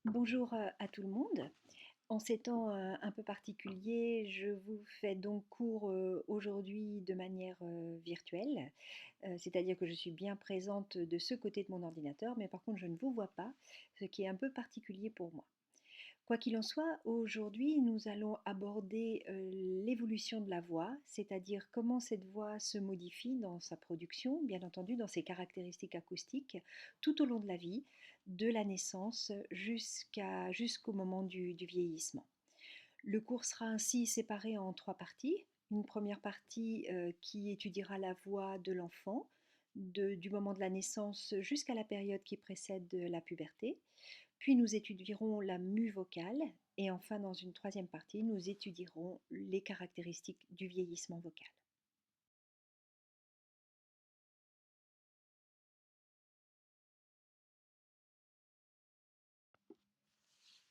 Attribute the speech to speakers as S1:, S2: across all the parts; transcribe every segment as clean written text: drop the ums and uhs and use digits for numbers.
S1: Bonjour à tout le monde. En ces temps un peu particuliers, je vous fais donc cours aujourd'hui de manière virtuelle, c'est-à-dire que je suis bien présente de ce côté de mon ordinateur, mais par contre je ne vous vois pas, ce qui est un peu particulier pour moi. Quoi qu'il en soit, aujourd'hui, nous allons aborder l'évolution de la voix, c'est-à-dire comment cette voix se modifie dans sa production, bien entendu dans ses caractéristiques acoustiques, tout au long de la vie, de la naissance jusqu'au moment du vieillissement. Le cours sera ainsi séparé en trois parties. Une première partie qui étudiera la voix de l'enfant, du moment de la naissance jusqu'à la période qui précède la puberté. Puis nous étudierons la mue vocale et enfin dans une troisième partie, nous étudierons les caractéristiques du vieillissement vocal.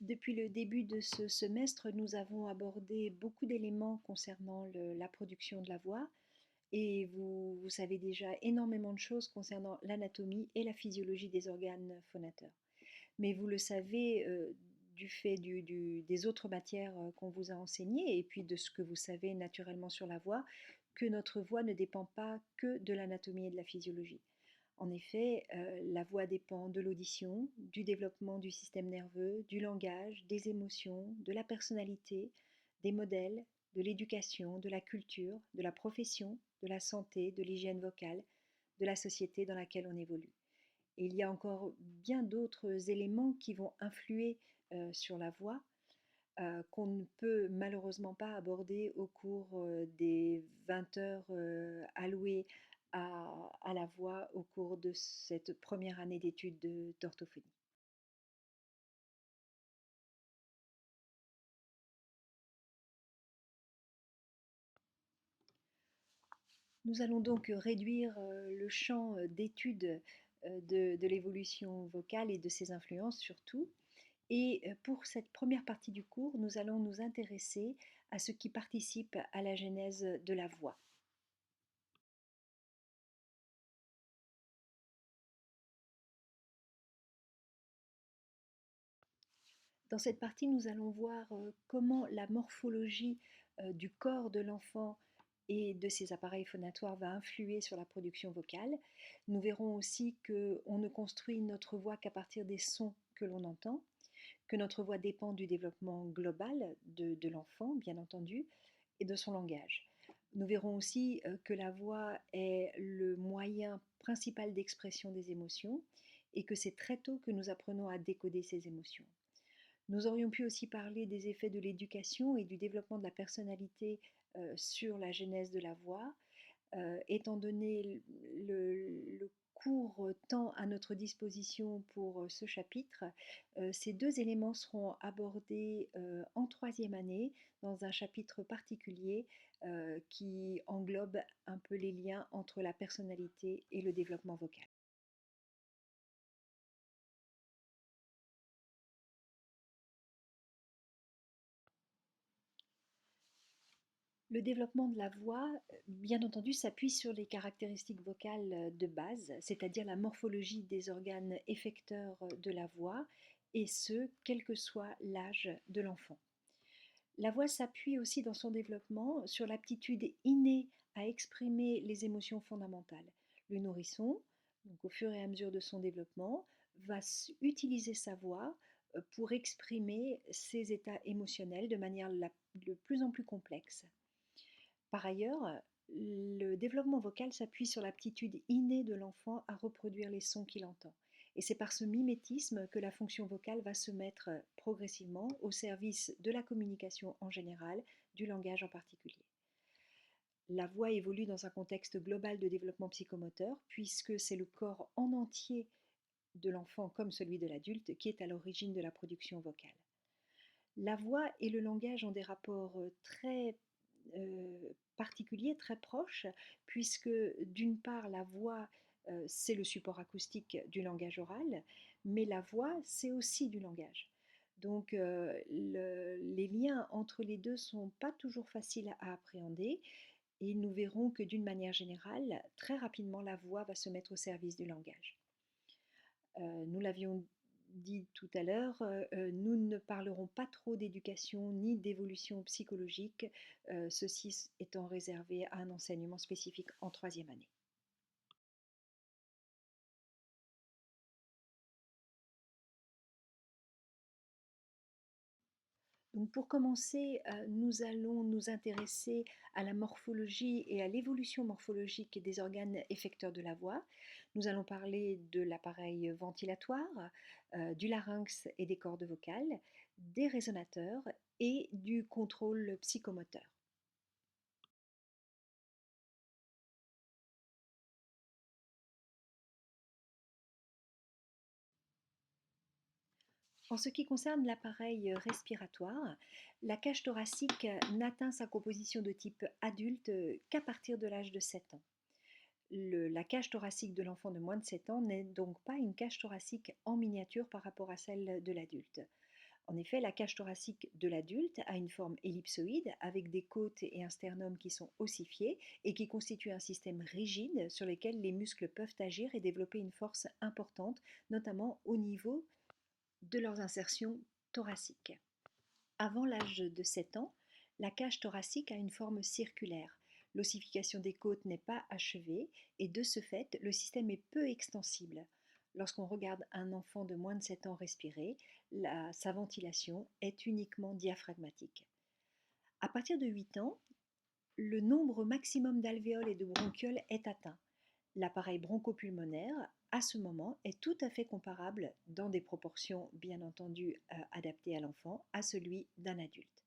S1: Depuis le début de ce semestre, nous avons abordé beaucoup d'éléments concernant la production de la voix et vous savez déjà énormément de choses concernant l'anatomie et la physiologie des organes phonateurs. Mais vous le savez, du fait des autres matières qu'on vous a enseignées et puis de ce que vous savez naturellement sur la voix, que notre voix ne dépend pas que de l'anatomie et de la physiologie. En effet, la voix dépend de l'audition, du développement du système nerveux, du langage, des émotions, de la personnalité, des modèles, de l'éducation, de la culture, de la profession, de la santé, de l'hygiène vocale, de la société dans laquelle on évolue. Et il y a encore bien d'autres éléments qui vont influer sur la voix qu'on ne peut malheureusement pas aborder au cours des 20 heures allouées à la voix au cours de cette première année d'études d'orthophonie. Nous allons donc réduire le champ d'études de l'évolution vocale et de ses influences surtout. Et pour cette première partie du cours, nous allons nous intéresser à ce qui participe à la genèse de la voix. Dans cette partie, nous allons voir comment la morphologie du corps de l'enfant et de ses appareils phonatoires va influer sur la production vocale. Nous verrons aussi qu'on ne construit notre voix qu'à partir des sons que l'on entend, que notre voix dépend du développement global de l'enfant, bien entendu, et de son langage. Nous verrons aussi que la voix est le moyen principal d'expression des émotions et que c'est très tôt que nous apprenons à décoder ces émotions. Nous aurions pu aussi parler des effets de l'éducation et du développement de la personnalité sur la genèse de la voix, étant donné le court temps à notre disposition pour ce chapitre, ces deux éléments seront abordés en troisième année dans un chapitre particulier qui englobe un peu les liens entre la personnalité et le développement vocal. Le développement de la voix, bien entendu, s'appuie sur les caractéristiques vocales de base, c'est-à-dire la morphologie des organes effecteurs de la voix, et ce, quel que soit l'âge de l'enfant. La voix s'appuie aussi dans son développement sur l'aptitude innée à exprimer les émotions fondamentales. Le nourrisson, donc au fur et à mesure de son développement, va utiliser sa voix pour exprimer ses états émotionnels de manière de plus en plus complexe. Par ailleurs, le développement vocal s'appuie sur l'aptitude innée de l'enfant à reproduire les sons qu'il entend. Et c'est par ce mimétisme que la fonction vocale va se mettre progressivement au service de la communication en général, du langage en particulier. La voix évolue dans un contexte global de développement psychomoteur, puisque c'est le corps en entier de l'enfant comme celui de l'adulte qui est à l'origine de la production vocale. La voix et le langage ont des rapports très particuliers, très proches, puisque d'une part la voix c'est le support acoustique du langage oral, mais la voix c'est aussi du langage. Donc les liens entre les deux ne sont pas toujours faciles à appréhender et nous verrons que d'une manière générale, très rapidement la voix va se mettre au service du langage. Nous l'avions dit tout à l'heure, nous ne parlerons pas trop d'éducation ni d'évolution psychologique, ceci étant réservé à un enseignement spécifique en troisième année. Donc pour commencer, nous allons nous intéresser à la morphologie et à l'évolution morphologique des organes effecteurs de la voix. Nous allons parler de l'appareil ventilatoire, du larynx et des cordes vocales, des résonateurs et du contrôle psychomoteur. En ce qui concerne l'appareil respiratoire, la cage thoracique n'atteint sa composition de type adulte qu'à partir de l'âge de 7 ans. La cage thoracique de l'enfant de moins de 7 ans n'est donc pas une cage thoracique en miniature par rapport à celle de l'adulte. En effet, la cage thoracique de l'adulte a une forme ellipsoïde avec des côtes et un sternum qui sont ossifiés et qui constituent un système rigide sur lequel les muscles peuvent agir et développer une force importante, notamment au niveau de leurs insertions thoraciques. Avant l'âge de 7 ans, la cage thoracique a une forme circulaire. L'ossification des côtes n'est pas achevée et de ce fait, le système est peu extensible. Lorsqu'on regarde un enfant de moins de 7 ans respirer, sa ventilation est uniquement diaphragmatique. À partir de 8 ans, le nombre maximum d'alvéoles et de bronchioles est atteint. L'appareil bronchopulmonaire, à ce moment, est tout à fait comparable, dans des proportions bien entendu adaptées à l'enfant, à celui d'un adulte.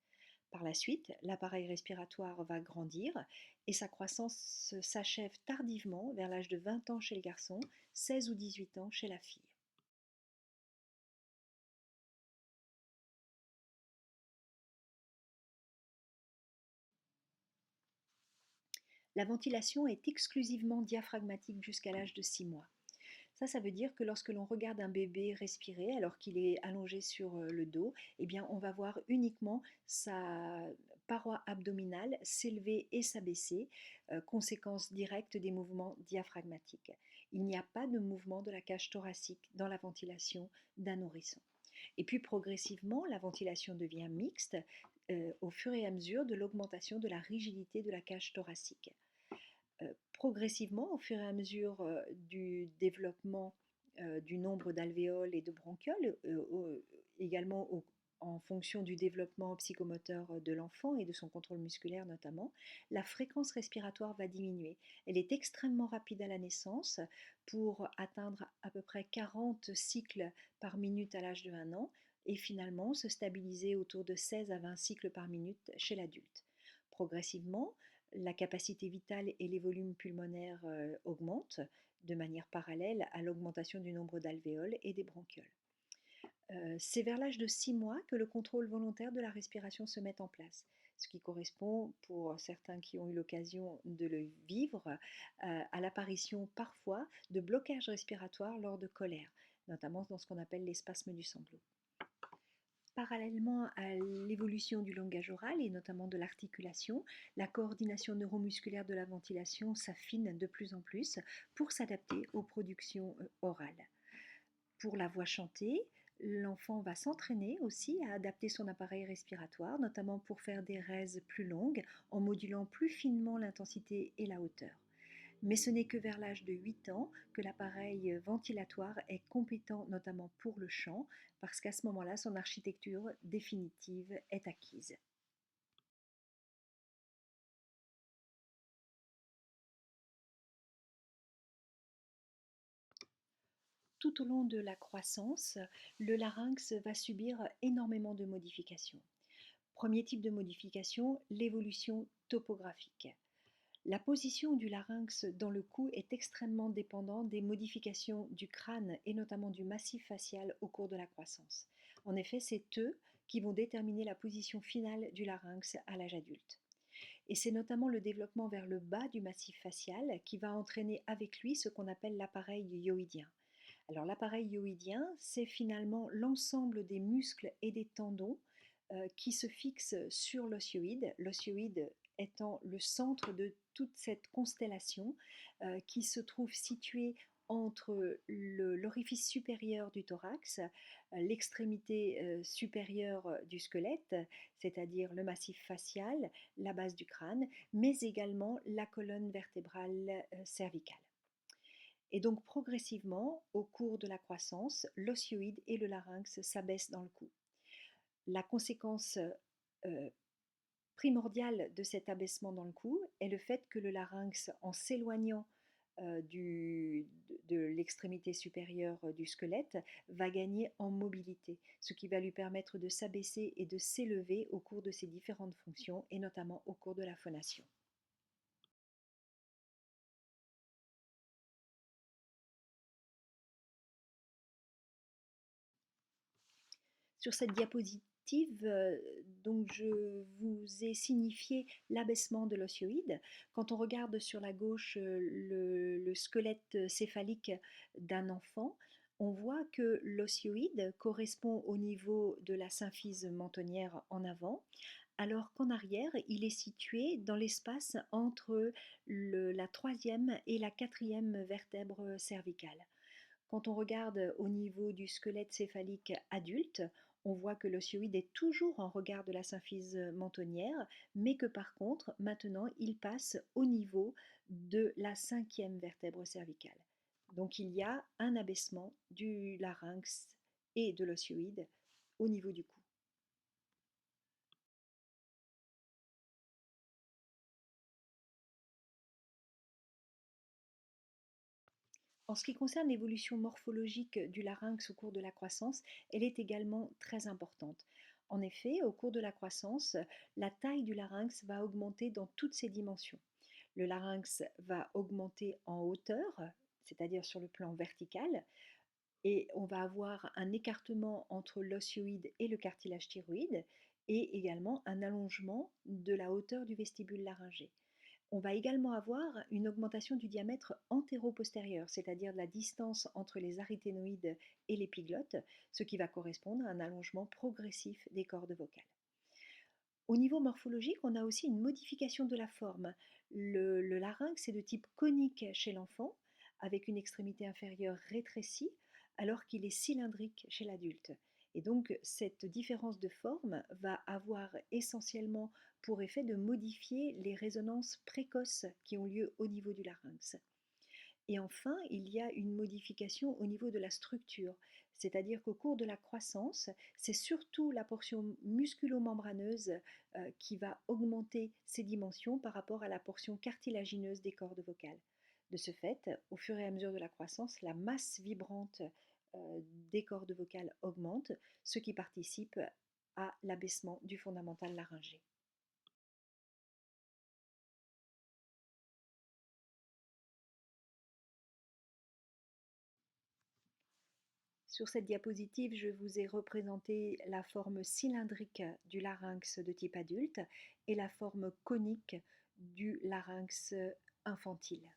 S1: Par la suite, l'appareil respiratoire va grandir et sa croissance s'achève tardivement vers l'âge de 20 ans chez le garçon, 16 ou 18 ans chez la fille. La ventilation est exclusivement diaphragmatique jusqu'à l'âge de 6 mois. Ça veut dire que lorsque l'on regarde un bébé respirer alors qu'il est allongé sur le dos, eh bien, on va voir uniquement sa paroi abdominale s'élever et s'abaisser, conséquence directe des mouvements diaphragmatiques. Il n'y a pas de mouvement de la cage thoracique dans la ventilation d'un nourrisson. Et puis progressivement, la ventilation devient mixte au fur et à mesure de l'augmentation de la rigidité de la cage thoracique. Progressivement, au fur et à mesure du développement du nombre d'alvéoles et de bronchioles, également en fonction du développement psychomoteur de l'enfant et de son contrôle musculaire notamment, la fréquence respiratoire va diminuer. Elle est extrêmement rapide à la naissance pour atteindre à peu près 40 cycles par minute à l'âge de 1 an et finalement se stabiliser autour de 16 à 20 cycles par minute chez l'adulte. Progressivement, la capacité vitale et les volumes pulmonaires augmentent de manière parallèle à l'augmentation du nombre d'alvéoles et des bronchioles. C'est vers l'âge de 6 mois que le contrôle volontaire de la respiration se met en place, ce qui correspond, pour certains qui ont eu l'occasion de le vivre, à l'apparition parfois de blocages respiratoires lors de colère, notamment dans ce qu'on appelle les spasmes du sanglot. Parallèlement à l'évolution du langage oral et notamment de l'articulation, la coordination neuromusculaire de la ventilation s'affine de plus en plus pour s'adapter aux productions orales. Pour la voix chantée, l'enfant va s'entraîner aussi à adapter son appareil respiratoire, notamment pour faire des raises plus longues en modulant plus finement l'intensité et la hauteur. Mais ce n'est que vers l'âge de 8 ans que l'appareil ventilatoire est compétent notamment pour le chant, parce qu'à ce moment-là, son architecture définitive est acquise. Tout au long de la croissance, le larynx va subir énormément de modifications. Premier type de modification, l'évolution topographique. La position du larynx dans le cou est extrêmement dépendante des modifications du crâne et notamment du massif facial au cours de la croissance. En effet, c'est eux qui vont déterminer la position finale du larynx à l'âge adulte. Et c'est notamment le développement vers le bas du massif facial qui va entraîner avec lui ce qu'on appelle l'appareil hyoïdien. Alors l'appareil hyoïdien, c'est finalement l'ensemble des muscles et des tendons qui se fixent sur l'osioïde étant le centre de toute cette constellation qui se trouve située entre l'orifice supérieur du thorax, l'extrémité supérieure du squelette, c'est-à-dire le massif facial, la base du crâne, mais également la colonne vertébrale cervicale. Et donc progressivement, au cours de la croissance, l'osioïde et le larynx s'abaissent dans le cou. La conséquence euh, primordiale de cet abaissement dans le cou est le fait que le larynx, en s'éloignant de l'extrémité supérieure du squelette, va gagner en mobilité, ce qui va lui permettre de s'abaisser et de s'élever au cours de ses différentes fonctions, et notamment au cours de la phonation. Sur cette diapositive, donc je vous ai signifié l'abaissement de l'osioïde. Quand on regarde sur la gauche le squelette céphalique d'un enfant, on voit que l'osioïde correspond au niveau de la symphyse mentonnière en avant, alors qu'en arrière, il est situé dans l'espace entre la troisième et la quatrième vertèbre cervicale. Quand on regarde au niveau du squelette céphalique adulte, on voit que l'osioïde est toujours en regard de la symphyse mentonnière, mais que par contre, maintenant, il passe au niveau de la cinquième vertèbre cervicale. Donc il y a un abaissement du larynx et de l'osioïde au niveau du cou. En ce qui concerne l'évolution morphologique du larynx au cours de la croissance, elle est également très importante. En effet, au cours de la croissance, la taille du larynx va augmenter dans toutes ses dimensions. Le larynx va augmenter en hauteur, c'est-à-dire sur le plan vertical, et on va avoir un écartement entre l'osioïde et le cartilage thyroïde, et également un allongement de la hauteur du vestibule laryngé. On va également avoir une augmentation du diamètre antéro-postérieur, c'est-à-dire de la distance entre les aryténoïdes et l'épiglotte, ce qui va correspondre à un allongement progressif des cordes vocales. Au niveau morphologique, on a aussi une modification de la forme. Le larynx est de type conique chez l'enfant, avec une extrémité inférieure rétrécie, alors qu'il est cylindrique chez l'adulte. Et donc, cette différence de forme va avoir essentiellement pour effet de modifier les résonances précoces qui ont lieu au niveau du larynx. Et enfin, il y a une modification au niveau de la structure, c'est-à-dire qu'au cours de la croissance, c'est surtout la portion musculo-membraneuse qui va augmenter ses dimensions par rapport à la portion cartilagineuse des cordes vocales. De ce fait, au fur et à mesure de la croissance, la masse vibrante des cordes vocales augmente, ce qui participe à l'abaissement du fondamental laryngé. Sur cette diapositive, je vous ai représenté la forme cylindrique du larynx de type adulte et la forme conique du larynx infantile.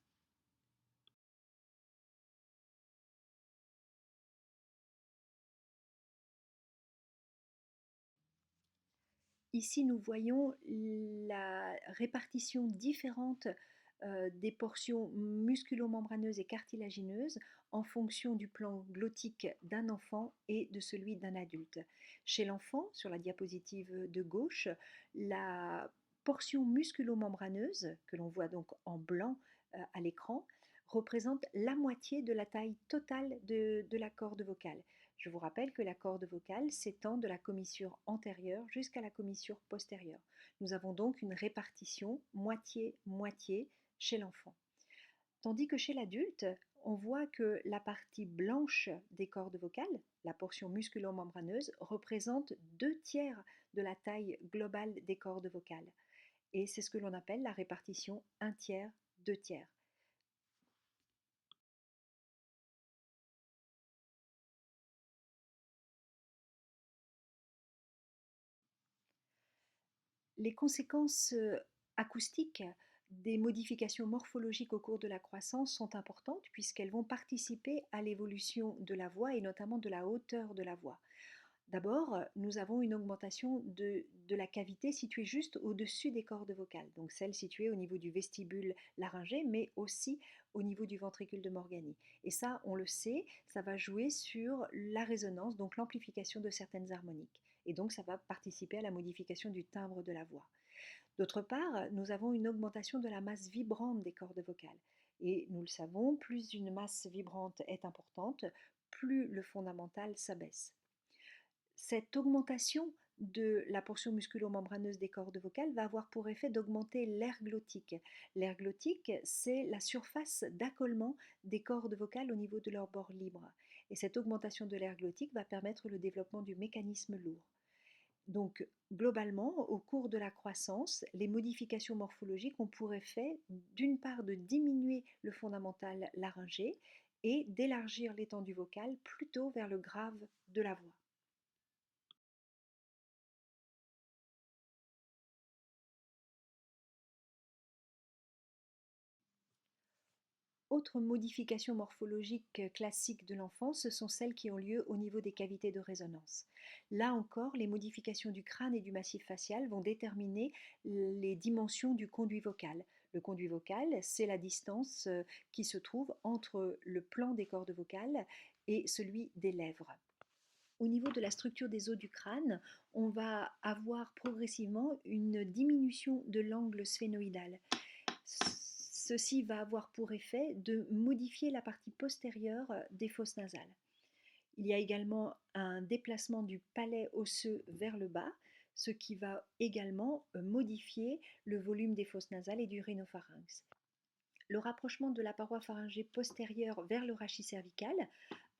S1: Ici, nous voyons la répartition différente des portions musculo-membraneuses et cartilagineuses en fonction du plan glottique d'un enfant et de celui d'un adulte. Chez l'enfant, sur la diapositive de gauche, la portion musculo-membraneuse, que l'on voit donc en blanc à l'écran, représente la moitié de la taille totale de la corde vocale. Je vous rappelle que la corde vocale s'étend de la commissure antérieure jusqu'à la commissure postérieure. Nous avons donc une répartition moitié-moitié chez l'enfant. Tandis que chez l'adulte, on voit que la partie blanche des cordes vocales, la portion musculo-membraneuse, représente 2 tiers de la taille globale des cordes vocales. Et c'est ce que l'on appelle la répartition 1 tiers, 2 tiers. Les conséquences acoustiques des modifications morphologiques au cours de la croissance sont importantes puisqu'elles vont participer à l'évolution de la voix et notamment de la hauteur de la voix. D'abord, nous avons une augmentation de la cavité située juste au-dessus des cordes vocales, donc celle située au niveau du vestibule laryngé, mais aussi au niveau du ventricule de Morgani. Et ça, on le sait, ça va jouer sur la résonance, donc l'amplification de certaines harmoniques. Et donc, ça va participer à la modification du timbre de la voix. D'autre part, nous avons une augmentation de la masse vibrante des cordes vocales. Et nous le savons, plus une masse vibrante est importante, plus le fondamental s'abaisse. Cette augmentation de la portion musculo-membraneuse des cordes vocales va avoir pour effet d'augmenter l'air glottique. L'air glottique, c'est la surface d'accollement des cordes vocales au niveau de leur bord libre. Et cette augmentation de l'air glottique va permettre le développement du mécanisme lourd. Donc, globalement, au cours de la croissance, les modifications morphologiques ont pour effet, d'une part, de diminuer le fondamental laryngé et d'élargir l'étendue vocale plutôt vers le grave de la voix. Autres modifications morphologiques classiques de l'enfance, ce sont celles qui ont lieu au niveau des cavités de résonance. Là encore, les modifications du crâne et du massif facial vont déterminer les dimensions du conduit vocal. Le conduit vocal, c'est la distance qui se trouve entre le plan des cordes vocales et celui des lèvres. Au niveau de la structure des os du crâne, on va avoir progressivement une diminution de l'angle sphénoïdal. Ceci va avoir pour effet de modifier la partie postérieure des fosses nasales. Il y a également un déplacement du palais osseux vers le bas, ce qui va également modifier le volume des fosses nasales et du rhinopharynx. Le rapprochement de la paroi pharyngée postérieure vers le rachis cervical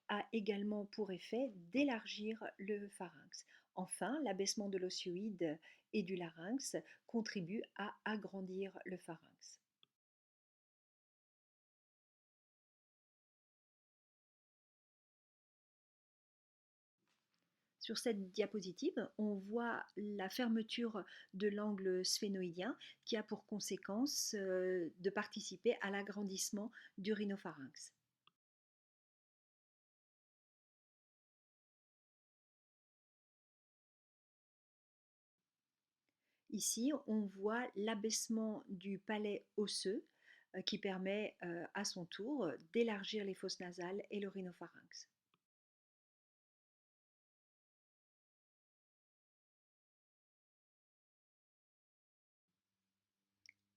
S1: a également pour effet d'élargir le pharynx. Enfin, l'abaissement de l'osioïde et du larynx contribue à agrandir le pharynx. Sur cette diapositive, on voit la fermeture de l'angle sphénoïdien qui a pour conséquence de participer à l'agrandissement du rhinopharynx. Ici, on voit l'abaissement du palais osseux qui permet à son tour d'élargir les fosses nasales et le rhinopharynx.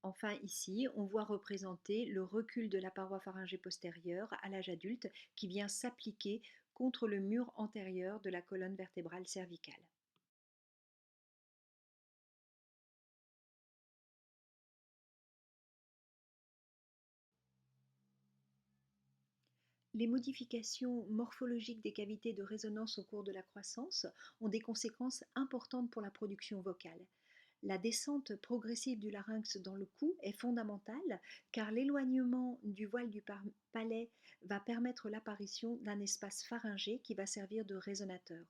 S1: Enfin, ici, on voit représenter le recul de la paroi pharyngée postérieure à l'âge adulte qui vient s'appliquer contre le mur antérieur de la colonne vertébrale cervicale. Les modifications morphologiques des cavités de résonance au cours de la croissance ont des conséquences importantes pour la production vocale. La descente progressive du larynx dans le cou est fondamentale car l'éloignement du voile du palais va permettre l'apparition d'un espace pharyngé qui va servir de résonateur.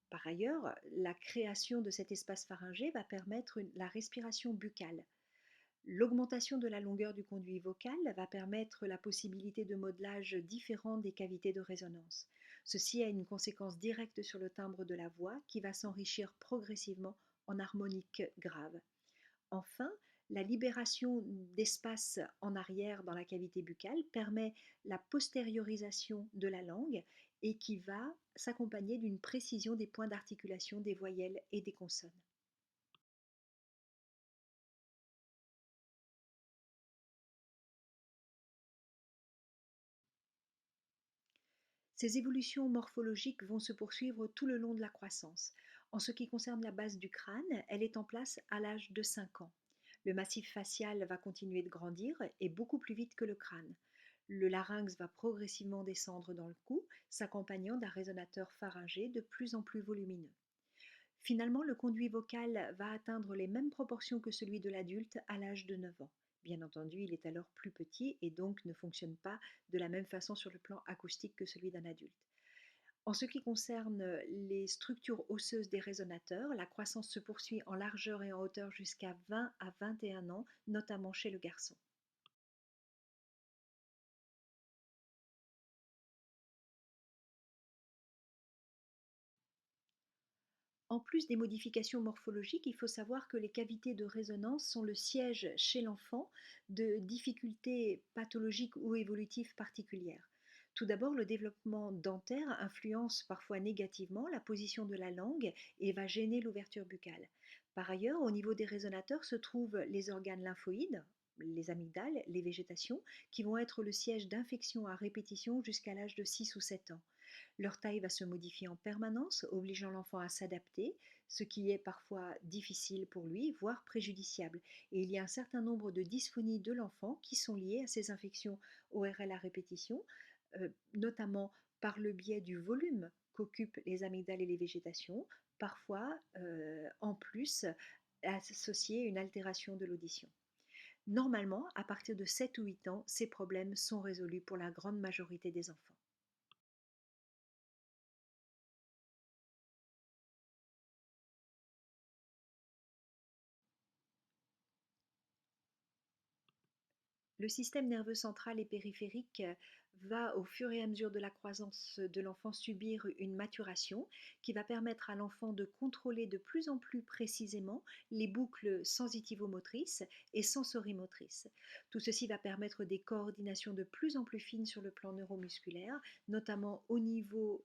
S1: Par ailleurs, la création de cet espace pharyngé va permettre la respiration buccale. L'augmentation de la longueur du conduit vocal va permettre la possibilité de modelage différent des cavités de résonance. Ceci a une conséquence directe sur le timbre de la voix qui va s'enrichir progressivement en harmoniques graves. Enfin, la libération d'espace en arrière dans la cavité buccale permet la postériorisation de la langue et qui va s'accompagner d'une précision des points d'articulation des voyelles et des consonnes. Ces évolutions morphologiques vont se poursuivre tout le long de la croissance. En ce qui concerne la base du crâne, elle est en place à l'âge de 5 ans. Le massif facial va continuer de grandir et beaucoup plus vite que le crâne. Le larynx va progressivement descendre dans le cou, s'accompagnant d'un résonateur pharyngé de plus en plus volumineux. Finalement, le conduit vocal va atteindre les mêmes proportions que celui de l'adulte à l'âge de 9 ans. Bien entendu, il est alors plus petit et donc ne fonctionne pas de la même façon sur le plan acoustique que celui d'un adulte. En ce qui concerne les structures osseuses des résonateurs, la croissance se poursuit en largeur et en hauteur jusqu'à 20 à 21 ans, notamment chez le garçon. En plus des modifications morphologiques, il faut savoir que les cavités de résonance sont le siège chez l'enfant de difficultés pathologiques ou évolutives particulières. Tout d'abord, le développement dentaire influence parfois négativement la position de la langue et va gêner l'ouverture buccale. Par ailleurs, au niveau des résonateurs se trouvent les organes lymphoïdes, les amygdales, les végétations, qui vont être le siège d'infections à répétition jusqu'à l'âge de 6 ou 7 ans. Leur taille va se modifier en permanence, obligeant l'enfant à s'adapter, ce qui est parfois difficile pour lui, voire préjudiciable. Et il y a un certain nombre de dysphonies de l'enfant qui sont liées à ces infections ORL à répétition, notamment par le biais du volume qu'occupent les amygdales et les végétations, parfois en plus associé à une altération de l'audition. Normalement, à partir de 7 ou 8 ans, ces problèmes sont résolus pour la grande majorité des enfants. Le système nerveux central et périphérique va, au fur et à mesure de la croissance de l'enfant, subir une maturation qui va permettre à l'enfant de contrôler de plus en plus précisément les boucles sensitivo-motrices et sensorimotrices. Tout ceci va permettre des coordinations de plus en plus fines sur le plan neuromusculaire, notamment au niveau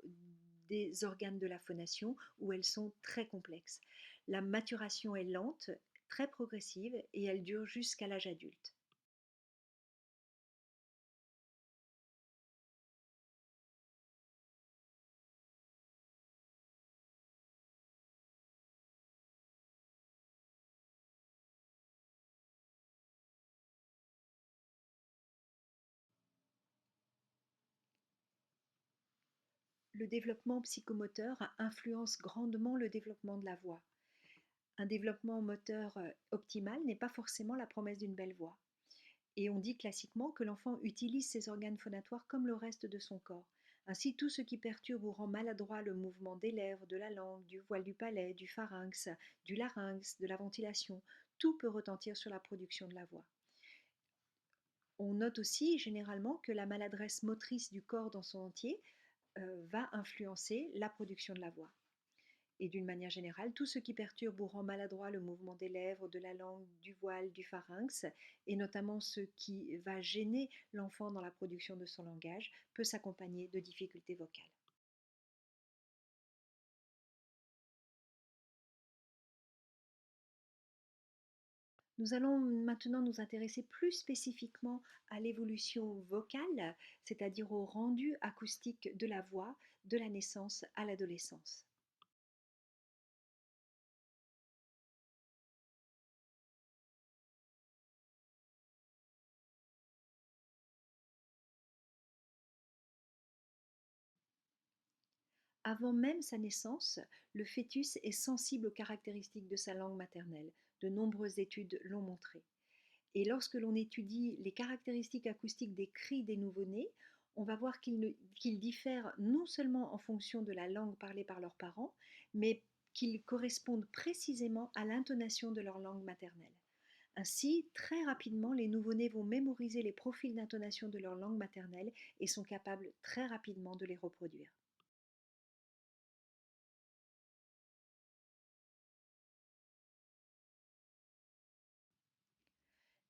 S1: des organes de la phonation où elles sont très complexes. La maturation est lente, très progressive et elle dure jusqu'à l'âge adulte. Le développement psychomoteur influence grandement le développement de la voix. Un développement moteur optimal n'est pas forcément la promesse d'une belle voix. Et on dit classiquement que l'enfant utilise ses organes phonatoires comme le reste de son corps. Ainsi, tout ce qui perturbe ou rend maladroit le mouvement des lèvres, de la langue, du voile du palais, du pharynx, du larynx, de la ventilation, tout peut retentir sur la production de la voix. On note aussi généralement que la maladresse motrice du corps dans son entier va influencer la production de la voix. Et d'une manière générale, tout ce qui perturbe ou rend maladroit le mouvement des lèvres, de la langue, du voile, du pharynx, et notamment ce qui va gêner l'enfant dans la production de son langage, peut s'accompagner de difficultés vocales. Nous allons maintenant nous intéresser plus spécifiquement à l'évolution vocale, c'est-à-dire au rendu acoustique de la voix de la naissance à l'adolescence. Avant même sa naissance, le fœtus est sensible aux caractéristiques de sa langue maternelle. De nombreuses études l'ont montré. Et lorsque l'on étudie les caractéristiques acoustiques des cris des nouveau-nés, on va voir qu'ils diffèrent non seulement en fonction de la langue parlée par leurs parents, mais qu'ils correspondent précisément à l'intonation de leur langue maternelle. Ainsi, très rapidement, les nouveau-nés vont mémoriser les profils d'intonation de leur langue maternelle et sont capables très rapidement de les reproduire.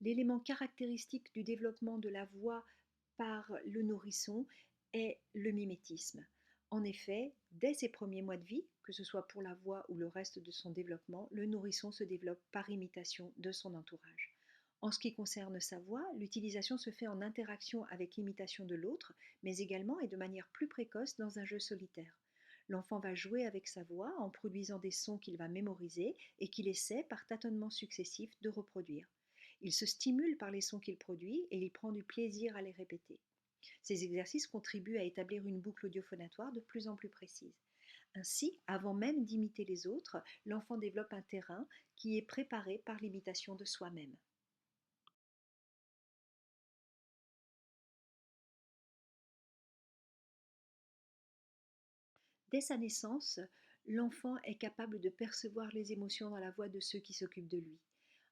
S1: L'élément caractéristique du développement de la voix par le nourrisson est le mimétisme. En effet, dès ses premiers mois de vie, que ce soit pour la voix ou le reste de son développement, le nourrisson se développe par imitation de son entourage. En ce qui concerne sa voix, l'utilisation se fait en interaction avec l'imitation de l'autre, mais également et de manière plus précoce dans un jeu solitaire. L'enfant va jouer avec sa voix en produisant des sons qu'il va mémoriser et qu'il essaie, par tâtonnements successifs, de reproduire. Il se stimule par les sons qu'il produit et il prend du plaisir à les répéter. Ces exercices contribuent à établir une boucle audiophonatoire de plus en plus précise. Ainsi, avant même d'imiter les autres, l'enfant développe un terrain qui est préparé par l'imitation de soi-même. Dès sa naissance, l'enfant est capable de percevoir les émotions dans la voix de ceux qui s'occupent de lui.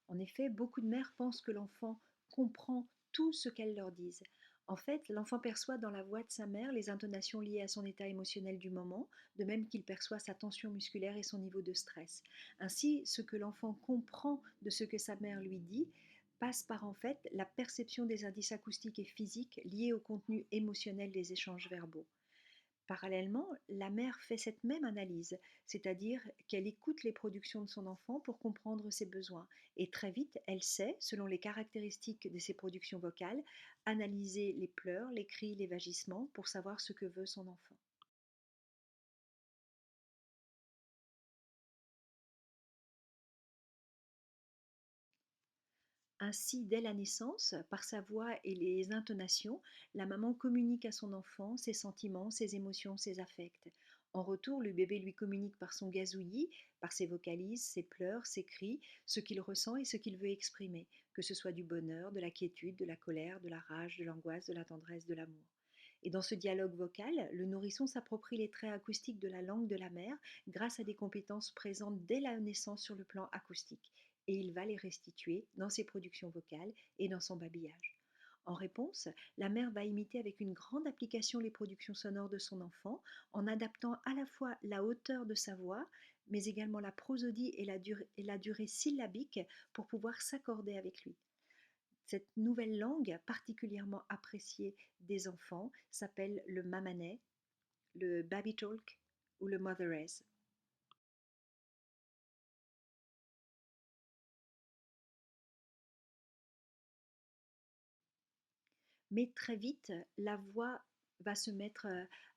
S1: En effet, beaucoup de mères pensent que l'enfant comprend tout ce qu'elles leur disent. En fait, l'enfant perçoit dans la voix de sa mère les intonations liées à son état émotionnel du moment, de même qu'il perçoit sa tension musculaire et son niveau de stress. Ainsi, ce que l'enfant comprend de ce que sa mère lui dit passe par en fait la perception des indices acoustiques et physiques liés au contenu émotionnel des échanges verbaux. Parallèlement, la mère fait cette même analyse, c'est-à-dire qu'elle écoute les productions de son enfant pour comprendre ses besoins. Et très vite, elle sait, selon les caractéristiques de ses productions vocales, analyser les pleurs, les cris, les vagissements pour savoir ce que veut son enfant. Ainsi, dès la naissance, par sa voix et les intonations, la maman communique à son enfant ses sentiments, ses émotions, ses affects. En retour, le bébé lui communique par son gazouillis, par ses vocalises, ses pleurs, ses cris, ce qu'il ressent et ce qu'il veut exprimer, que ce soit du bonheur, de la quiétude, de la colère, de la rage, de l'angoisse, de la tendresse, de l'amour. Et dans ce dialogue vocal, le nourrisson s'approprie les traits acoustiques de la langue de la mère grâce à des compétences présentes dès la naissance sur le plan acoustique. Et il va les restituer dans ses productions vocales et dans son babillage. En réponse, la mère va imiter avec une grande application les productions sonores de son enfant en adaptant à la fois la hauteur de sa voix, mais également la prosodie et la durée syllabique pour pouvoir s'accorder avec lui. Cette nouvelle langue, particulièrement appréciée des enfants, s'appelle le mamanais, le baby talk ou le motherese. Mais très vite, la voix va se mettre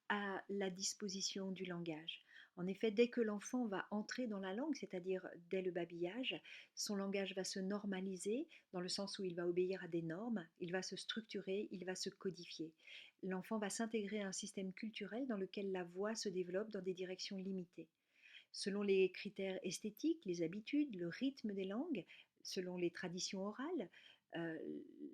S1: à la disposition du langage. En effet, dès que l'enfant va entrer dans la langue, c'est-à-dire dès le babillage, son langage va se normaliser dans le sens où il va obéir à des normes, il va se structurer, il va se codifier. L'enfant va s'intégrer à un système culturel dans lequel la voix se développe dans des directions limitées. Selon les critères esthétiques, les habitudes, le rythme des langues, selon les traditions orales, euh,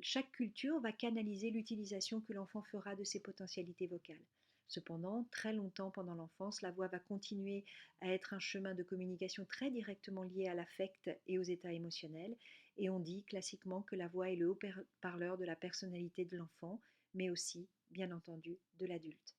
S1: chaque culture va canaliser l'utilisation que l'enfant fera de ses potentialités vocales. Cependant, très longtemps pendant l'enfance, la voix va continuer à être un chemin de communication très directement lié à l'affect et aux états émotionnels, et on dit classiquement que la voix est le haut-parleur de la personnalité de l'enfant, mais aussi, bien entendu, de l'adulte.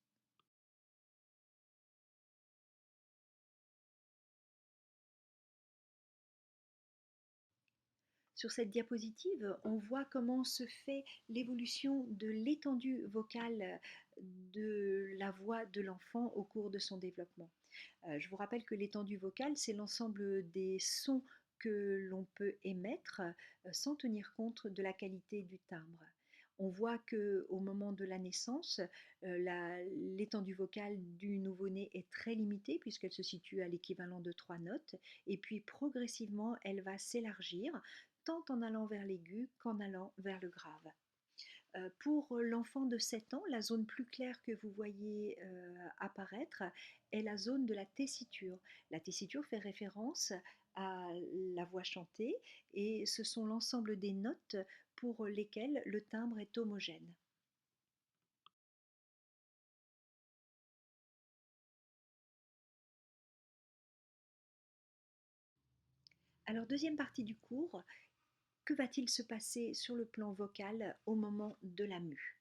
S1: Sur cette diapositive, on voit comment se fait l'évolution de l'étendue vocale de la voix de l'enfant au cours de son développement. Je vous rappelle que l'étendue vocale, c'est l'ensemble des sons que l'on peut émettre sans tenir compte de la qualité du timbre. On voit qu'au moment de la naissance, l'étendue vocale du nouveau-né est très limitée puisqu'elle se situe à l'équivalent de 3 notes et puis progressivement elle va s'élargir tant en allant vers l'aigu qu'en allant vers le grave. Pour l'enfant de 7 ans, la zone plus claire que vous voyez apparaître est la zone de la tessiture. La tessiture fait référence à la voix chantée et ce sont l'ensemble des notes pour lesquelles le timbre est homogène. Alors, deuxième partie du cours, que va-t-il se passer sur le plan vocal au moment de la mue?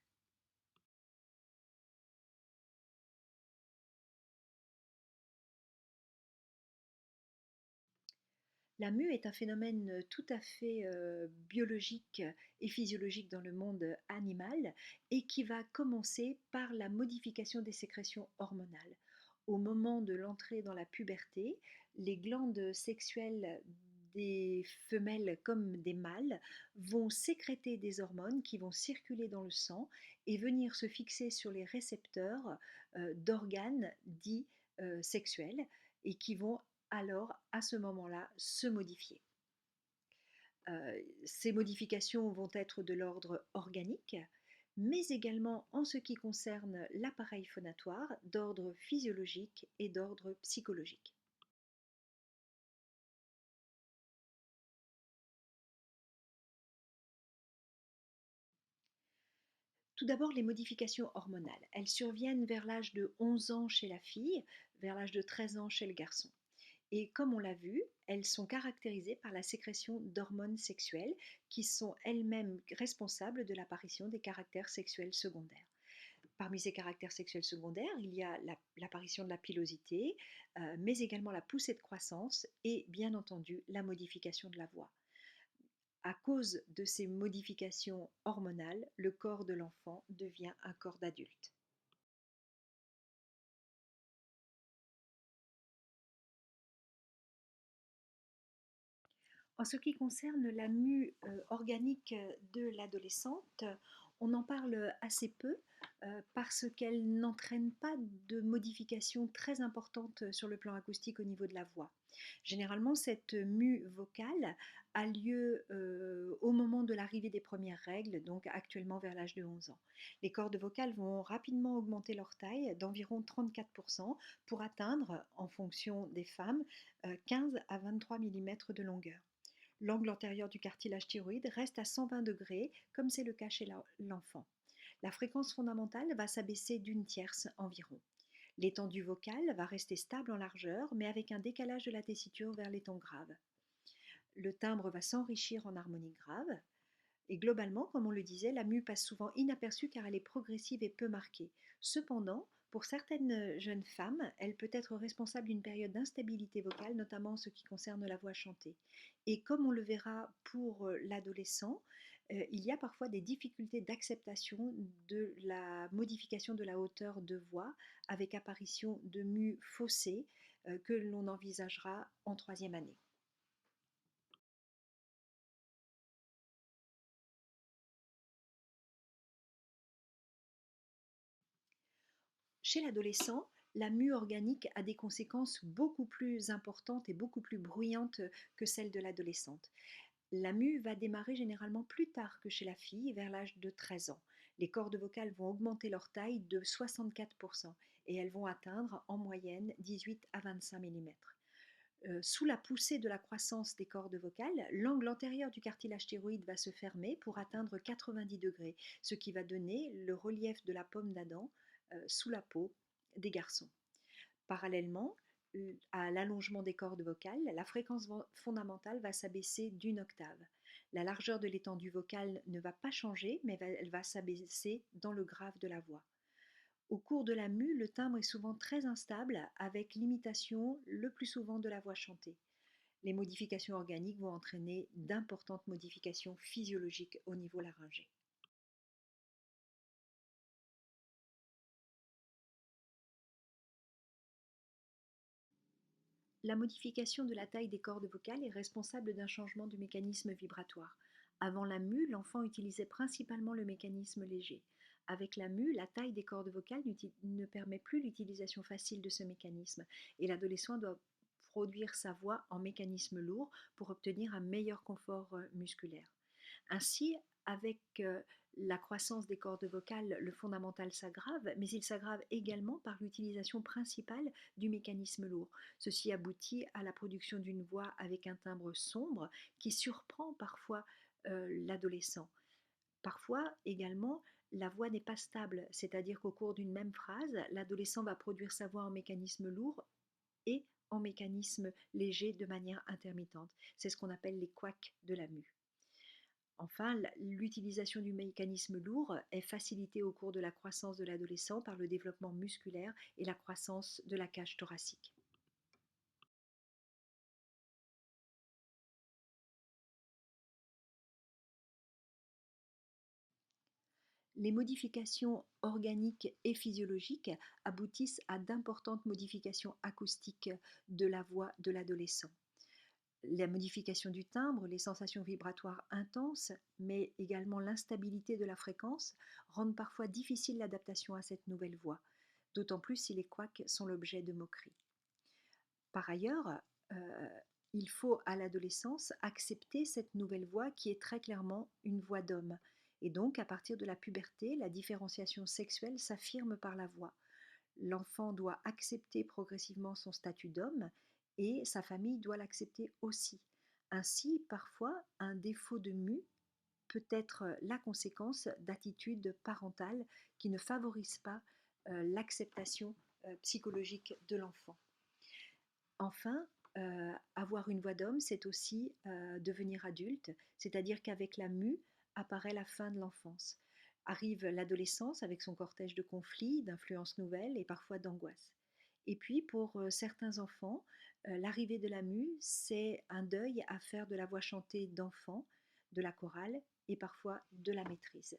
S1: La mue est un phénomène tout à fait biologique et physiologique dans le monde animal et qui va commencer par la modification des sécrétions hormonales. Au moment de l'entrée dans la puberté, les glandes sexuelles des femelles comme des mâles vont sécréter des hormones qui vont circuler dans le sang et venir se fixer sur les récepteurs d'organes dits sexuels et qui vont alors à ce moment-là se modifier. Ces modifications vont être de l'ordre organique, mais également en ce qui concerne l'appareil phonatoire d'ordre physiologique et d'ordre psychologique. Tout d'abord, les modifications hormonales. Elles surviennent vers l'âge de 11 ans chez la fille, vers l'âge de 13 ans chez le garçon. Et comme on l'a vu, elles sont caractérisées par la sécrétion d'hormones sexuelles qui sont elles-mêmes responsables de l'apparition des caractères sexuels secondaires. Parmi ces caractères sexuels secondaires, il y a l'apparition de la pilosité, mais également la poussée de croissance et bien entendu la modification de la voix. À cause de ces modifications hormonales, le corps de l'enfant devient un corps d'adulte. En ce qui concerne la mue organique de l'adolescente, on en parle assez peu parce qu'elle n'entraîne pas de modifications très importantes sur le plan acoustique au niveau de la voix. Généralement, cette mue vocale a lieu au moment de l'arrivée des premières règles, donc actuellement vers l'âge de 11 ans. Les cordes vocales vont rapidement augmenter leur taille d'environ 34% pour atteindre, en fonction des femmes, 15 à 23 mm de longueur. L'angle antérieur du cartilage thyroïde reste à 120 degrés, comme c'est le cas chez l'enfant. La fréquence fondamentale va s'abaisser d'une tierce environ. L'étendue vocale va rester stable en largeur, mais avec un décalage de la tessiture vers les tons graves. Le timbre va s'enrichir en harmonie grave. Et globalement, comme on le disait, la mue passe souvent inaperçue car elle est progressive et peu marquée. Cependant, pour certaines jeunes femmes, elle peut être responsable d'une période d'instabilité vocale, notamment en ce qui concerne la voix chantée. Et comme on le verra pour l'adolescent, il y a parfois des difficultés d'acceptation de la modification de la hauteur de voix avec apparition de mues faussées que l'on envisagera en troisième année. Chez l'adolescent, la mue organique a des conséquences beaucoup plus importantes et beaucoup plus bruyantes que celles de l'adolescente. La mue va démarrer généralement plus tard que chez la fille, vers l'âge de 13 ans. Les cordes vocales vont augmenter leur taille de 64% et elles vont atteindre en moyenne 18 à 25 mm. Sous la poussée de la croissance des cordes vocales, l'angle antérieur du cartilage thyroïde va se fermer pour atteindre 90 degrés, ce qui va donner le relief de la pomme d'Adam sous la peau des garçons. Parallèlement à l'allongement des cordes vocales, la fréquence fondamentale va s'abaisser d'une octave. La largeur de l'étendue vocale ne va pas changer, mais elle va s'abaisser dans le grave de la voix. Au cours de la mue, le timbre est souvent très instable, avec l'imitation le plus souvent de la voix chantée. Les modifications organiques vont entraîner d'importantes modifications physiologiques au niveau laryngé. La modification de la taille des cordes vocales est responsable d'un changement du mécanisme vibratoire. Avant la mue, l'enfant utilisait principalement le mécanisme léger. Avec la mue, la taille des cordes vocales ne permet plus l'utilisation facile de ce mécanisme et l'adolescent doit produire sa voix en mécanisme lourd pour obtenir un meilleur confort musculaire. Ainsi, avec la croissance des cordes vocales, le fondamental s'aggrave, mais il s'aggrave également par l'utilisation principale du mécanisme lourd. Ceci aboutit à la production d'une voix avec un timbre sombre qui surprend parfois l'adolescent. Parfois également, la voix n'est pas stable, c'est-à-dire qu'au cours d'une même phrase, l'adolescent va produire sa voix en mécanisme lourd et en mécanisme léger de manière intermittente. C'est ce qu'on appelle les couacs de la mue. Enfin, l'utilisation du mécanisme lourd est facilitée au cours de la croissance de l'adolescent par le développement musculaire et la croissance de la cage thoracique. Les modifications organiques et physiologiques aboutissent à d'importantes modifications acoustiques de la voix de l'adolescent. La modification du timbre, les sensations vibratoires intenses, mais également l'instabilité de la fréquence rendent parfois difficile l'adaptation à cette nouvelle voix, d'autant plus si les couacs sont l'objet de moqueries. Par ailleurs, euh, il faut à l'adolescence accepter cette nouvelle voix qui est très clairement une voix d'homme. Et donc, à partir de la puberté, la différenciation sexuelle s'affirme par la voix. L'enfant doit accepter progressivement son statut d'homme et sa famille doit l'accepter aussi. Ainsi, parfois, un défaut de mue peut être la conséquence d'attitudes parentales qui ne favorisent pas l'acceptation psychologique de l'enfant. Enfin, Avoir une voix d'homme, c'est aussi devenir adulte, c'est-à-dire qu'avec la mue apparaît la fin de l'enfance. Arrive l'adolescence avec son cortège de conflits, d'influences nouvelles et parfois d'angoisses. Et puis pour certains enfants, l'arrivée de la mue, c'est un deuil à faire de la voix chantée d'enfant, de la chorale et parfois de la maîtrise.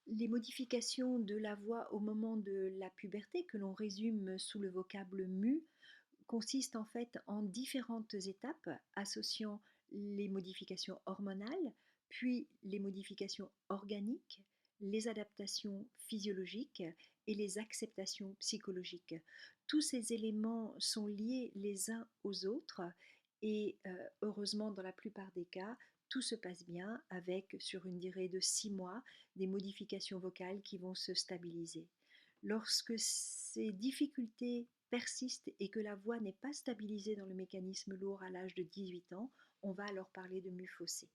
S1: Les modifications de la voix au moment de la puberté, que l'on résume sous le vocable mu, consistent en fait en différentes étapes associant les modifications hormonales, puis les modifications organiques, les adaptations physiologiques et les acceptations psychologiques. Tous ces éléments sont liés les uns aux autres et heureusement dans la plupart des cas, tout se passe bien avec, sur une durée de 6 mois, des modifications vocales qui vont se stabiliser. Lorsque ces difficultés persistent et que la voix n'est pas stabilisée dans le mécanisme lourd à l'âge de 18 ans, on va alors parler de mue faussée.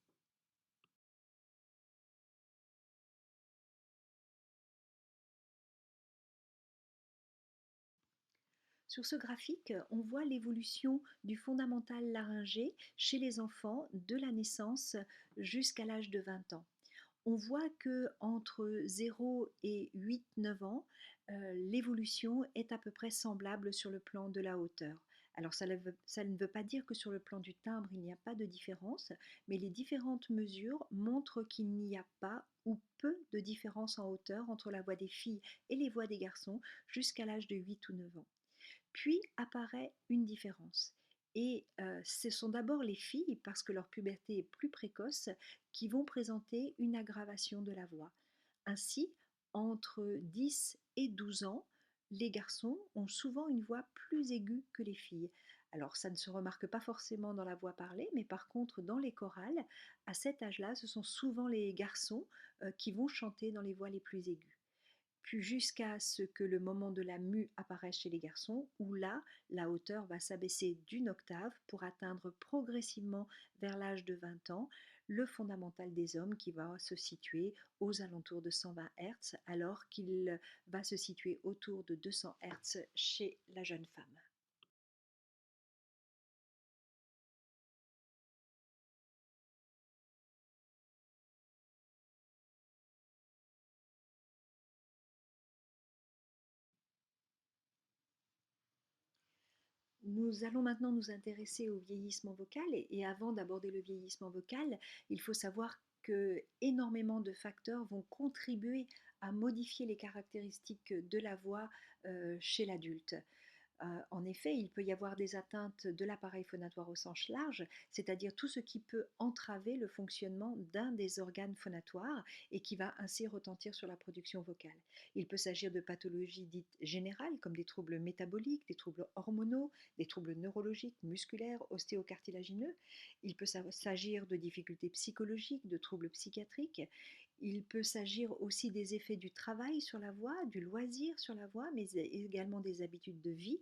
S1: Sur ce graphique, on voit l'évolution du fondamental laryngé chez les enfants de la naissance jusqu'à l'âge de 20 ans. On voit que entre 0 et 8-9 ans, l'évolution est à peu près semblable sur le plan de la hauteur. Alors ça ne veut pas dire que sur le plan du timbre, il n'y a pas de différence, mais les différentes mesures montrent qu'il n'y a pas ou peu de différence en hauteur entre la voix des filles et les voix des garçons jusqu'à l'âge de 8 ou 9 ans. Puis apparaît une différence. Et ce sont d'abord les filles, parce que leur puberté est plus précoce, qui vont présenter une aggravation de la voix. Ainsi, entre 10 et 12 ans, les garçons ont souvent une voix plus aiguë que les filles. Alors ça ne se remarque pas forcément dans la voix parlée, mais par contre dans les chorales, à cet âge-là, ce sont souvent les garçons qui vont chanter dans les voix les plus aiguës, puis jusqu'à ce que le moment de la mue apparaisse chez les garçons, où là, la hauteur va s'abaisser d'une octave pour atteindre progressivement vers l'âge de 20 ans le fondamental des hommes qui va se situer aux alentours de 120 Hz, alors qu'il va se situer autour de 200 Hz chez la jeune femme. Nous allons maintenant nous intéresser au vieillissement vocal et avant d'aborder le vieillissement vocal, il faut savoir que énormément de facteurs vont contribuer à modifier les caractéristiques de la voix chez l'adulte. En effet, il peut y avoir des atteintes de l'appareil phonatoire au sens large, c'est-à-dire tout ce qui peut entraver le fonctionnement d'un des organes phonatoires et qui va ainsi retentir sur la production vocale. Il peut s'agir de pathologies dites générales comme des troubles métaboliques, des troubles hormonaux, des troubles neurologiques, musculaires, ostéocartilagineux. Il peut s'agir de difficultés psychologiques, de troubles psychiatriques. Il peut s'agir aussi des effets du travail sur la voix, du loisir sur la voix, mais également des habitudes de vie.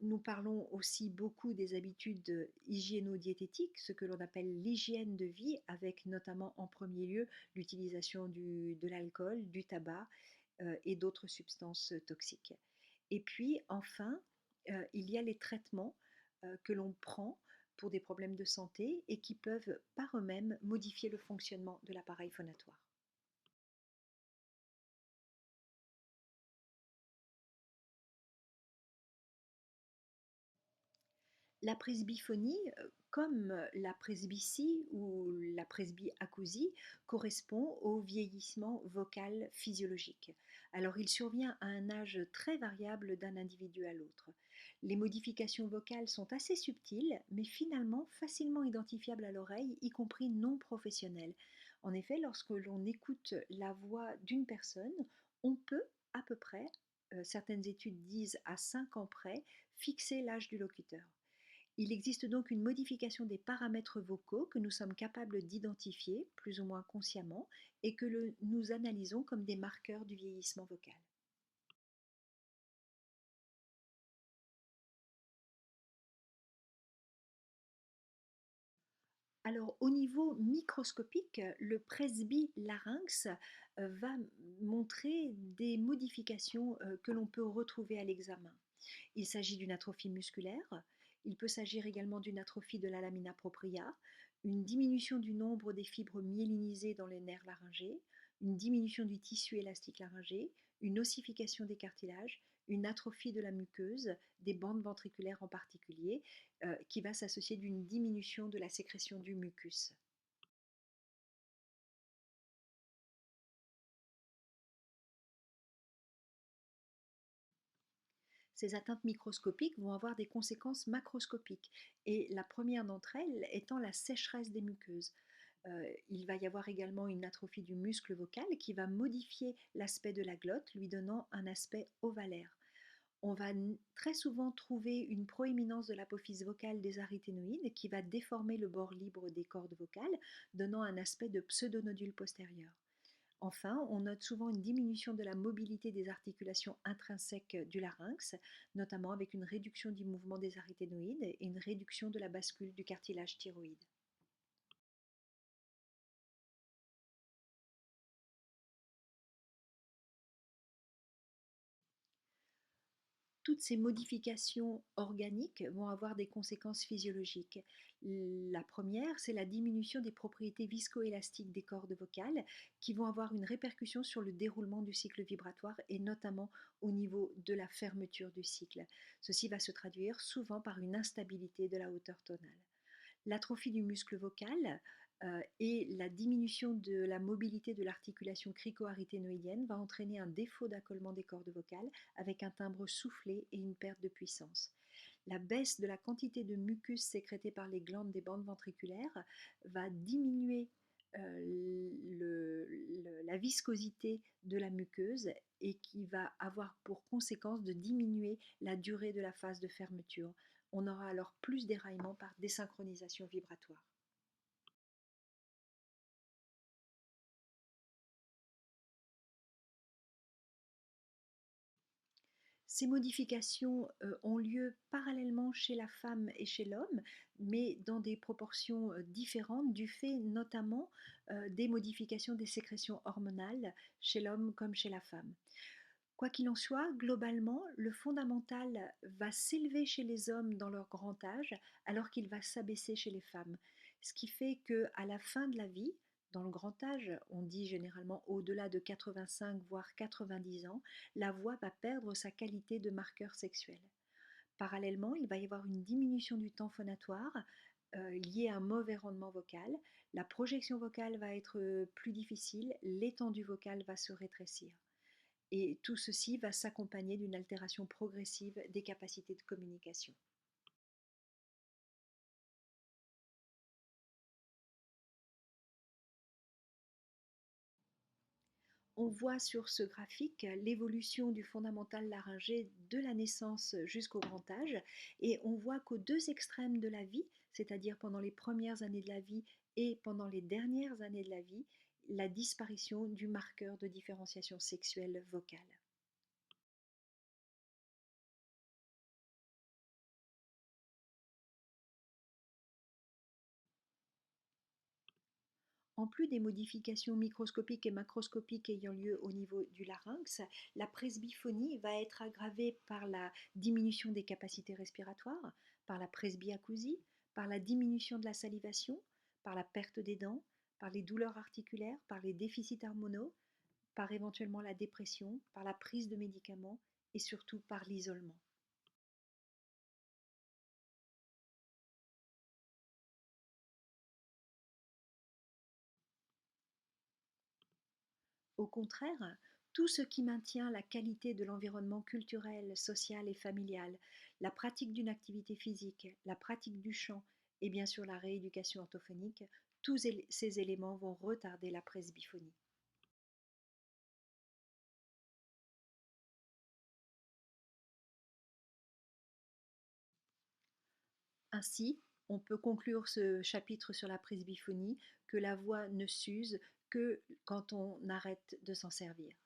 S1: Nous parlons aussi beaucoup des habitudes hygiéno-diététiques, ce que l'on appelle l'hygiène de vie, avec notamment en premier lieu l'utilisation de l'alcool, du tabac et d'autres substances toxiques. Et puis enfin, il y a les traitements que l'on prend pour des problèmes de santé et qui peuvent par eux-mêmes modifier le fonctionnement de l'appareil phonatoire. La presbyphonie, comme la presbytie ou la presbyacousie, correspond au vieillissement vocal physiologique. Alors il survient à un âge très variable d'un individu à l'autre. Les modifications vocales sont assez subtiles, mais finalement facilement identifiables à l'oreille, y compris non professionnelle. En effet, lorsque l'on écoute la voix d'une personne, on peut à peu près, certaines études disent à 5 ans près, fixer l'âge du locuteur. Il existe donc une modification des paramètres vocaux que nous sommes capables d'identifier, plus ou moins consciemment, et que nous analysons comme des marqueurs du vieillissement vocal. Alors, au niveau microscopique, le presbylarynx va montrer des modifications que l'on peut retrouver à l'examen. Il s'agit d'une atrophie musculaire. Il peut s'agir également d'une atrophie de la lamina propria, une diminution du nombre des fibres myélinisées dans les nerfs laryngés, une diminution du tissu élastique laryngé, une ossification des cartilages, une atrophie de la muqueuse, des bandes ventriculaires en particulier, qui va s'associer d'une diminution de la sécrétion du mucus. Ces atteintes microscopiques vont avoir des conséquences macroscopiques et la première d'entre elles étant la sécheresse des muqueuses. Il va y avoir également une atrophie du muscle vocal qui va modifier l'aspect de la glotte, lui donnant un aspect ovalaire. On va très souvent trouver une proéminence de l'apophyse vocale des aryténoïdes qui va déformer le bord libre des cordes vocales, donnant un aspect de pseudonodule postérieur. Enfin, on note souvent une diminution de la mobilité des articulations intrinsèques du larynx, notamment avec une réduction du mouvement des aryténoïdes et une réduction de la bascule du cartilage thyroïde. Toutes ces modifications organiques vont avoir des conséquences physiologiques. La première, c'est la diminution des propriétés viscoélastiques des cordes vocales qui vont avoir une répercussion sur le déroulement du cycle vibratoire et notamment au niveau de la fermeture du cycle. Ceci va se traduire souvent par une instabilité de la hauteur tonale. L'atrophie du muscle vocal et la diminution de la mobilité de l'articulation crico-aryténoïdienne va entraîner un défaut d'accollement des cordes vocales avec un timbre soufflé et une perte de puissance. La baisse de la quantité de mucus sécrété par les glandes des bandes ventriculaires va diminuer la viscosité de la muqueuse et qui va avoir pour conséquence de diminuer la durée de la phase de fermeture. On aura alors plus d'éraillement par désynchronisation vibratoire. Ces modifications ont lieu parallèlement chez la femme et chez l'homme, mais dans des proportions différentes du fait notamment des modifications des sécrétions hormonales chez l'homme comme chez la femme. Quoi qu'il en soit, globalement, le fondamental va s'élever chez les hommes dans leur grand âge, alors qu'il va s'abaisser chez les femmes. Ce qui fait qu'à la fin de la vie, dans le grand âge, on dit généralement au-delà de 85 voire 90 ans, la voix va perdre sa qualité de marqueur sexuel. Parallèlement, il va y avoir une diminution du temps phonatoire liée à un mauvais rendement vocal. La projection vocale va être plus difficile, l'étendue vocale va se rétrécir. Et tout ceci va s'accompagner d'une altération progressive des capacités de communication. On voit sur ce graphique l'évolution du fondamental laryngé de la naissance jusqu'au grand âge et on voit qu'aux deux extrêmes de la vie, c'est-à-dire pendant les premières années de la vie et pendant les dernières années de la vie, la disparition du marqueur de différenciation sexuelle vocale. En plus des modifications microscopiques et macroscopiques ayant lieu au niveau du larynx, la presbyphonie va être aggravée par la diminution des capacités respiratoires, par la presbyacousie, par la diminution de la salivation, par la perte des dents, par les douleurs articulaires, par les déficits hormonaux, par éventuellement la dépression, par la prise de médicaments et surtout par l'isolement. Au contraire, tout ce qui maintient la qualité de l'environnement culturel, social et familial, la pratique d'une activité physique, la pratique du chant et bien sûr la rééducation orthophonique, tous ces éléments vont retarder la presbyphonie. Ainsi, on peut conclure ce chapitre sur la presbyphonie que la voix ne s'use que quand on arrête de s'en servir.